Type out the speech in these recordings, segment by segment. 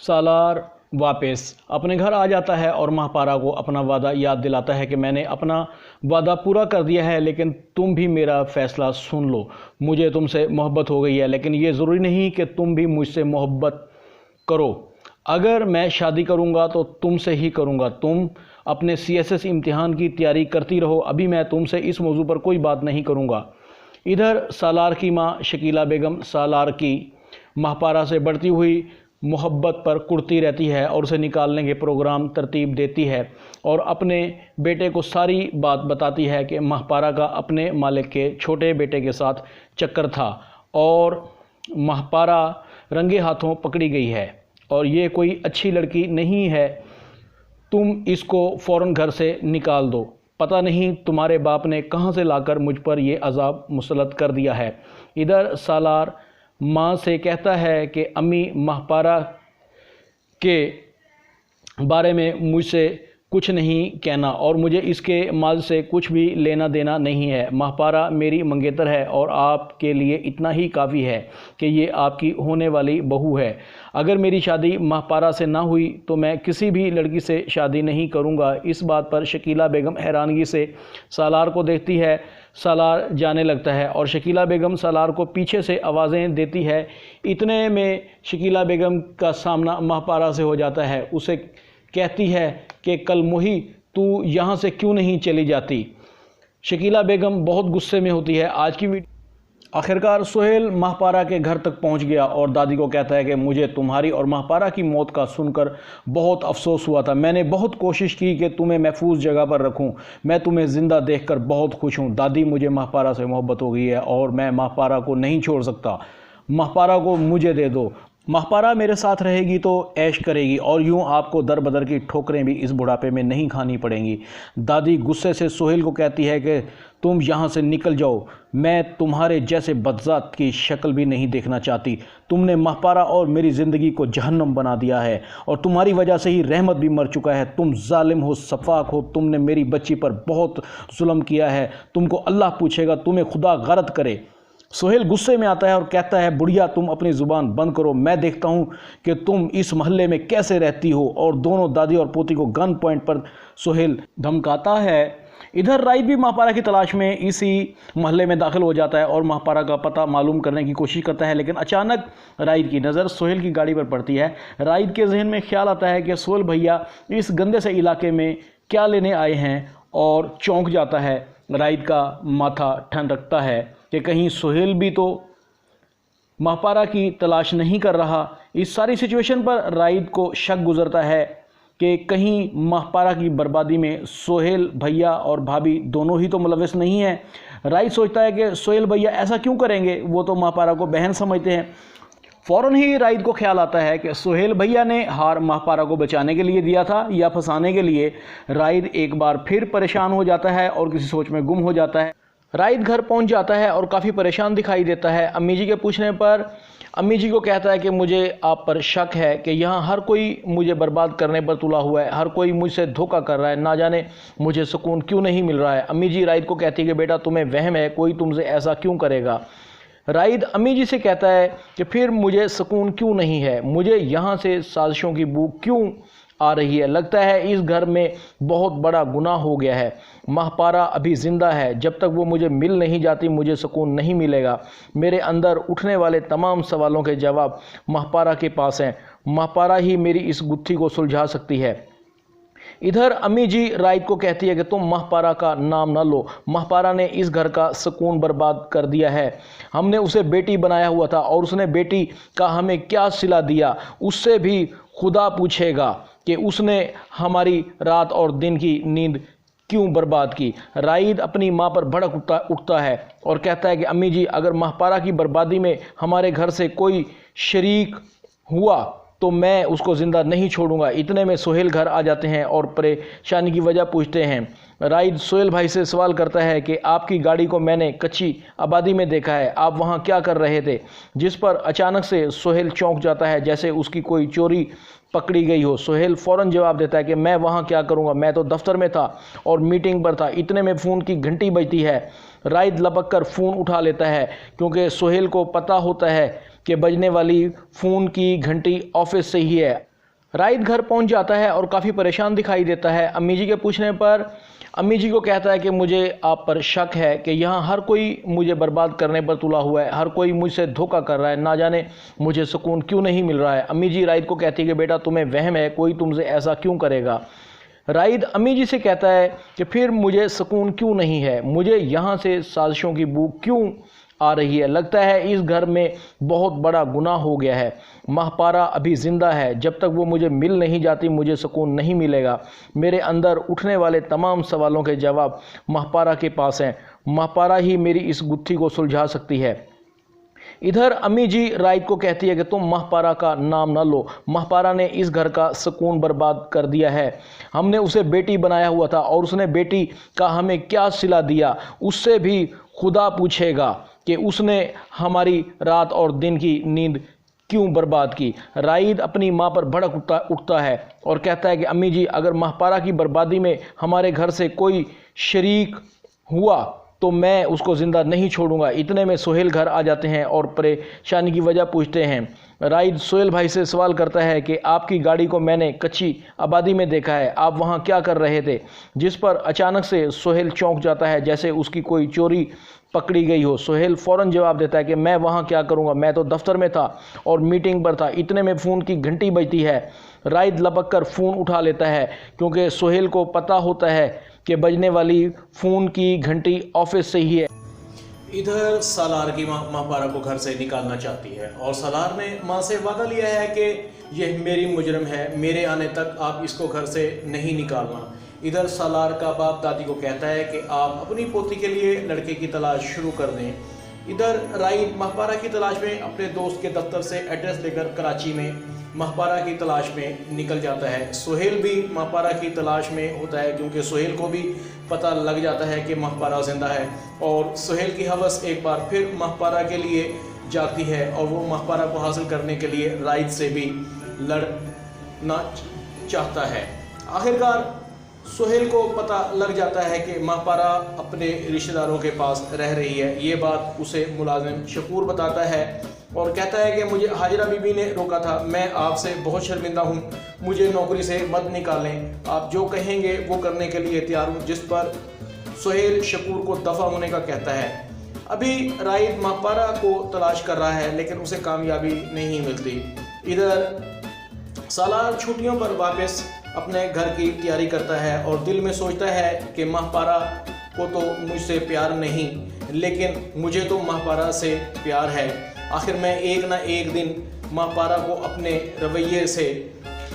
सालार वापस अपने घर आ जाता है और महापारा को अपना वादा याद दिलाता है कि मैंने अपना वादा पूरा कर दिया है, लेकिन तुम भी मेरा फ़ैसला सुन लो। मुझे तुमसे मोहब्बत हो गई है, लेकिन ये ज़रूरी नहीं कि तुम भी मुझसे मोहब्बत करो। अगर मैं शादी करूँगा तो तुमसे ही करूँगा। तुम अपने CSS इम्तिहान की तैयारी करती रहो, अभी मैं तुमसे इस मौजू पर कोई बात नहीं करूँगा। इधर सालार की माँ शकीला बेगम सालार की महापारा से बढ़ती हुई मोहब्बत पर कुड़ती रहती है और उसे निकालने के प्रोग्राम तरतीब देती है और अपने बेटे को सारी बात बताती है कि महापारा का अपने मालिक के छोटे बेटे के साथ चक्कर था और महापारा रंगे हाथों पकड़ी गई है और ये कोई अच्छी लड़की नहीं है। तुम इसको फ़ौरन घर से निकाल दो। पता नहीं तुम्हारे बाप ने कहाँ से लाकर मुझ पर ये अजाब मुसल्लत कर दिया है। इधर सालार माँ से कहता है कि अम्मी, महापारा के बारे में मुझसे कुछ नहीं कहना और मुझे इसके माल से कुछ भी लेना देना नहीं है। महापारा मेरी मंगेतर है और आपके लिए इतना ही काफ़ी है कि ये आपकी होने वाली बहू है। अगर मेरी शादी महापारा से ना हुई तो मैं किसी भी लड़की से शादी नहीं करूँगा। इस बात पर शकीला बेगम हैरानगी से सालार को देखती है। सालार जाने लगता है और शकीला बेगम सालार को पीछे से आवाज़ें देती है। इतने में शकीला बेगम का सामना महापारा से हो जाता है। उसे कहती है कि कल मोही, तू यहाँ से क्यों नहीं चली जाती। शकीला बेगम बहुत गुस्से में होती है। आज की वीडियो आखिरकार सुहेल महापारा के घर तक पहुंच गया और दादी को कहता है कि मुझे तुम्हारी और महापारा की मौत का सुनकर बहुत अफसोस हुआ था। मैंने बहुत कोशिश की कि तुम्हें महफूज जगह पर रखूं। मैं तुम्हें ज़िंदा देखकर बहुत खुश हूं। दादी, मुझे महापारा से मोहब्बत हो गई है और मैं महापारा को नहीं छोड़ सकता। महापारा को मुझे दे दो। महापारा मेरे साथ रहेगी तो ऐश करेगी और यूं आपको दर बदर की ठोकरें भी इस बुढ़ापे में नहीं खानी पड़ेंगी। दादी गुस्से से सुहेल को कहती है कि तुम यहाँ से निकल जाओ। मैं तुम्हारे जैसे बदजात की शक्ल भी नहीं देखना चाहती। तुमने महापारा और मेरी ज़िंदगी को जहन्नम बना दिया है और तुम्हारी वजह से ही रहमत भी मर चुका है। तुम जालिम हो, सफाक हो। तुमने मेरी बच्ची पर बहुत जुल्म किया है। तुमको अल्लाह पूछेगा, तुम्हें खुदा गरत करे। सुहेल गुस्से में आता है और कहता है, बुढ़िया तुम अपनी ज़ुबान बंद करो। मैं देखता हूँ कि तुम इस महल्ले में कैसे रहती हो। और दोनों दादी और पोती को गन पॉइंट पर सुहेल धमकाता है। इधर राइद भी महापारा की तलाश में इसी महल्ले में दाखिल हो जाता है और महापारा का पता मालूम करने की कोशिश करता है, लेकिन अचानक राइद की नज़र सुहेल की गाड़ी पर पड़ती है। राइद के जहन में ख्याल आता है कि सुहेल भैया इस गंदे से इलाके में क्या लेने आए हैं और चौंक जाता है। राइद का माथा ठनकता है कि कहीं सुहेल भी तो महापारा की तलाश नहीं कर रहा। इस सारी सिचुएशन पर राइद को शक गुजरता है कि कहीं महापारा की बर्बादी में सुहेल भैया और भाभी दोनों ही तो मुलविस नहीं हैं। राइद सोचता है कि सुहेल भैया ऐसा क्यों करेंगे, वो तो महापारा को बहन समझते हैं। फ़ौरन ही राइद को ख्याल आता है कि सुहेल भैया ने हार महापारा को बचाने के लिए दिया था या फंसाने के लिए। राइद एक बार फिर परेशान हो जाता है और किसी सोच में गुम हो जाता है। राइद घर पहुंच जाता है और काफ़ी परेशान दिखाई देता है। अम्मी जी के पूछने पर अम्मी जी को कहता है कि मुझे आप पर शक है कि यहाँ हर कोई मुझे बर्बाद करने पर तुला हुआ है, हर कोई मुझसे धोखा कर रहा है, ना जाने मुझे सुकून क्यों नहीं मिल रहा है। अम्मी जी राइद को कहती है कि बेटा तुम्हें वहम है, कोई तुमसे ऐसा क्यों करेगा। राइद अम्मी जी से कहता है कि फिर मुझे सुकून क्यों नहीं है, मुझे यहाँ से साजिशों की बू क्यों आ रही है। लगता है इस घर में बहुत बड़ा गुनाह हो गया है। महापारा अभी ज़िंदा है, जब तक वो मुझे मिल नहीं जाती मुझे सुकून नहीं मिलेगा। मेरे अंदर उठने वाले तमाम सवालों के जवाब महापारा के पास हैं। महापारा ही मेरी इस गुत्थी को सुलझा सकती है। इधर अम्मी जी राइद को कहती है कि तुम महापारा का नाम न लो। महापारा ने इस घर का सुकून बर्बाद कर दिया है। हमने उसे बेटी बनाया हुआ था और उसने बेटी का हमें क्या सिला दिया, उससे भी खुदा पूछेगा कि उसने हमारी रात और दिन की नींद क्यों बर्बाद की। राइद अपनी माँ पर भड़क उठता है और कहता है कि अम्मी जी, अगर महापारा की बर्बादी में हमारे घर से कोई शरीक हुआ तो मैं उसको ज़िंदा नहीं छोड़ूंगा। इतने में सुहेल घर आ जाते हैं और परेशानी की वजह पूछते हैं। राइद सुहेल भाई से सवाल करता है कि आपकी गाड़ी को मैंने कच्ची आबादी में देखा है, आप वहाँ क्या कर रहे थे। जिस पर अचानक से सुहेल चौंक जाता है जैसे उसकी कोई चोरी पकड़ी गई हो। सुहेल फ़ौरन जवाब देता है कि मैं वहाँ क्या करूँगा, मैं तो दफ्तर में था और मीटिंग पर था। इतने में फ़ोन की घंटी बजती है। राइद लपक कर फ़ोन उठा लेता है क्योंकि सुहेल को पता होता है कि बजने वाली फ़ोन की घंटी ऑफिस से ही है। राइद घर पहुंच जाता है और काफ़ी परेशान दिखाई देता है। अम्मी जी के पूछने पर अम्मी जी को कहता है कि मुझे आप पर शक है कि यहाँ हर कोई मुझे बर्बाद करने पर तुला हुआ है, हर कोई मुझसे धोखा कर रहा है, ना जाने मुझे सुकून क्यों नहीं मिल रहा है। अम्मी जी राइद को कहती है कि बेटा तुम्हें वहम है, कोई तुमसे ऐसा क्यों करेगा। राइद अम्मी जी से कहता है कि फिर मुझे सुकून क्यों नहीं है, मुझे यहाँ से साजिशों की बू क्यों आ रही है, लगता है इस घर में बहुत बड़ा गुनाह हो गया है। महपारा अभी ज़िंदा है, जब तक वो मुझे मिल नहीं जाती मुझे सुकून नहीं मिलेगा। मेरे अंदर उठने वाले तमाम सवालों के जवाब महपारा के पास हैं। महपारा ही मेरी इस गुत्थी को सुलझा सकती है। इधर अम्मी जी राइद को कहती है कि तुम महपारा का नाम न लो, महपारा ने इस घर का सुकून बर्बाद कर दिया है। हमने उसे बेटी बनाया हुआ था और उसने बेटी का हमें क्या सिला दिया, उससे भी खुदा पूछेगा कि उसने हमारी रात और दिन की नींद क्यों बर्बाद की। राइद अपनी माँ पर भड़क उठता है और कहता है कि अम्मी जी अगर महपारा की बर्बादी में हमारे घर से कोई शरीक हुआ तो मैं उसको ज़िंदा नहीं छोड़ूंगा। इतने में सोहेल घर आ जाते हैं और परेशानी की वजह पूछते हैं। राइद सोहेल भाई से सवाल करता है कि आपकी गाड़ी को मैंने कच्ची आबादी में देखा है, आप वहाँ क्या कर रहे थे। जिस पर अचानक से सोहेल चौंक जाता है जैसे उसकी कोई चोरी पकड़ी गई हो। सोहेल फ़ौरन जवाब देता है कि मैं वहाँ क्या करूँगा, मैं तो दफ्तर में था और मीटिंग पर था। इतने में फ़ोन की घंटी बजती है। राइद लपक कर फ़ोन उठा लेता है क्योंकि सोहेल को पता होता है कि बजने वाली फ़ोन की घंटी ऑफिस से ही है। इधर सालार की माँ महपारा को घर से निकालना चाहती है और सालार ने माँ से वादा लिया है कि यह मेरी मुजरिम है, मेरे आने तक आप इसको घर से नहीं निकालना। इधर सालार का बाप दादी को कहता है कि आप अपनी पोती के लिए लड़के की तलाश शुरू कर दें। इधर राइद महपारा की तलाश में अपने दोस्त के दफ्तर से एड्रेस लेकर कराची में महपारा की तलाश में निकल जाता है। सोहेल भी महपारा की तलाश में होता है क्योंकि सोहेल को भी पता लग जाता है कि महपारा ज़िंदा है और सोहेल की हवस एक बार फिर महपारा के लिए जाती है और वो महपारा को हासिल करने के लिए राइद से भी लड़ना चाहता है। आखिरकार सोहेल को पता लग जाता है कि महपारा अपने रिश्तेदारों के पास रह रही है। ये बात उसे मुलाजिम शकूर बताता है और कहता है कि मुझे हाजिरा बीबी ने रोका था, मैं आपसे बहुत शर्मिंदा हूँ, मुझे नौकरी से मत निकालें, आप जो कहेंगे वो करने के लिए तैयार हूँ। जिस पर सोहेल शकूर को दफ़ा होने का कहता है। अभी राइद महपारा को तलाश कर रहा है लेकिन उसे कामयाबी नहीं मिलती। इधर सालार छुट्टियों पर वापस अपने घर की तैयारी करता है और दिल में सोचता है कि महपारा को तो मुझसे प्यार नहीं, लेकिन मुझे तो महपारा से प्यार है। आखिर मैं एक ना एक दिन महपारा को अपने रवैये से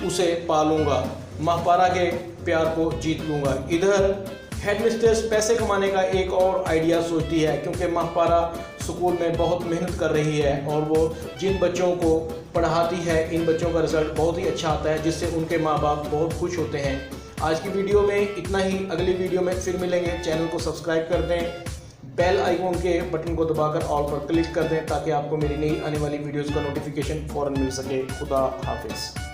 उसे पालूंगा, महपारा के प्यार को जीत लूँगा। इधर हेडमिस्ट्रेस पैसे कमाने का एक और आइडिया सोचती है क्योंकि महपारा स्कूल में बहुत मेहनत कर रही है और वो जिन बच्चों को पढ़ाती है इन बच्चों का रिजल्ट बहुत ही अच्छा आता है जिससे उनके माँ बाप बहुत खुश होते हैं। आज की वीडियो में इतना ही, अगली वीडियो में फिर मिलेंगे। चैनल को सब्सक्राइब कर दें, बेल आइकॉन के बटन को दबाकर ऑल पर क्लिक कर दें ताकि आपको मेरी नई आने वाली वीडियोज़ का नोटिफिकेशन फ़ौरन मिल सके। खुदा हाफिज़।